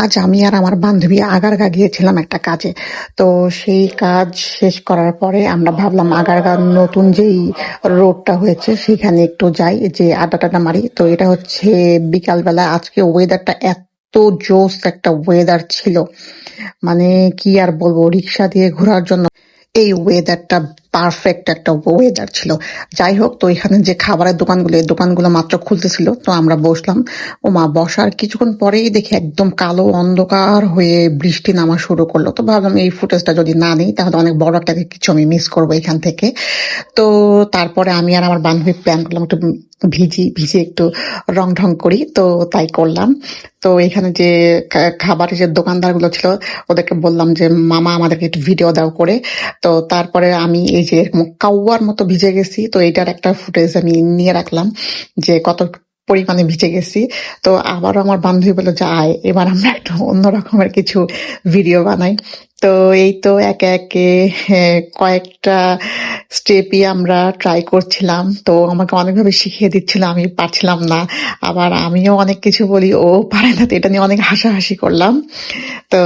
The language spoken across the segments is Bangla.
আজ আমি আর আমার বান্ধবী আগারগা গিয়েছিলাম একটা কাজে। তো সেই কাজ শেষ করার পরে আমরা ভাবলাম আগারগাঁর নতুন যেই রোডটা হয়েছে সেখানে একটু যাই, যে আড্ডা টাড্ডা মারি। তো এটা হচ্ছে বিকালবেলা। আজকে ওয়েদারটা এত জোস একটা ওয়েদার ছিল, মানে কি আর বলবো, রিক্সা দিয়ে ঘোরার জন্য এই ওয়েদারটা পারফেক্ট একটা ওয়েদার ছিল। যাই হোক, তো এখানে যে খাবারের দোকানগুলো, এই দোকানগুলো মাত্র খুলতেছিল, তো আমরা বসলাম। ওমা, বসার কিছুক্ষণ পরেই দেখি একদম কালো অন্ধকার হয়ে বৃষ্টি নামা শুরু করলো। তো ভাবলাম এই ফুটেজটা যদি না নিই তাহলে অনেক বড় একটা কিছু আমি মিস করবো এখান থেকে। তো তারপরে আমি আর আমার বান্ধবী প্ল্যান করলাম একটু ভিজি ভিজে একটু রং ঢং করি। তো তাই করলাম। তো এখানে যে খাবারের যে দোকানদার গুলো ছিল, ওদেরকে বললাম যে মামা আমাদেরকে একটু ভিডিও দাও করে। তো তারপরে আমি এই যে এরকম কাউয়ার মতো ভিজে গেছি, তো এটার একটা ফুটেজ আমি নিয়ে রাখলাম যে কত পরিমাণে ভিজে গেছি। তো আবারও আমার বান্ধবী বললো যে আয় এবার আমরা একটু অন্য রকমের কিছু ভিডিও বানাই। তো এই তো একে একে কয়েকটা স্টেপই আমরা ট্রাই করছিলাম। তো আমাকে অনেকভাবে শিখিয়ে দিচ্ছিল, আমি পারছিলাম না। আবার আমিও অনেক কিছু বলি, ও পারে না। তো এটা নিয়ে অনেক হাসাহাসি করলাম। তো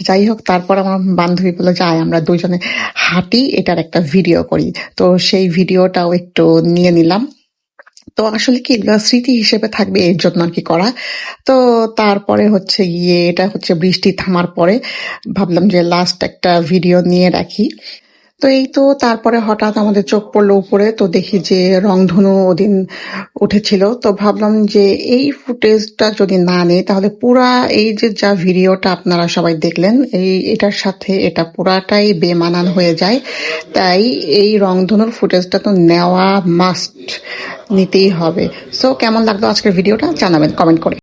যাই হোক, তারপর আমার বান্ধবী বললো যে আয় আমরা দুইজনে হাঁটি, এটার একটা ভিডিও করি। তো সেই ভিডিওটাও একটু নিয়ে নিলাম। তো আসলে কি এগুলো স্মৃতি হিসেবে থাকবে, এর জন্য আর কি করা। তো তারপরে হচ্ছে গিয়ে এটা হচ্ছে বৃষ্টি থামার পরে ভাবলাম যে লাস্ট একটা ভিডিও নিয়ে রাখি। তো এই তো তারপরে হঠাৎ আমাদের চোখ পড়লো উপরে, তো দেখি যে রংধনু ওদিন উঠেছিল। তো ভাবলাম যে এই ফুটেজটা যদি না নেই তাহলে পুরা এই যে যা ভিডিওটা আপনারা সবাই দেখলেন, এটার সাথে এটা পুরাটাই বেমানান হয়ে যায়। তাই এই রংধনুর ফুটেজটা তো নেওয়া মাস্ট, নিতেই হবে। সো কেমন লাগলো আজকের ভিডিওটা জানাবেন কমেন্ট করে।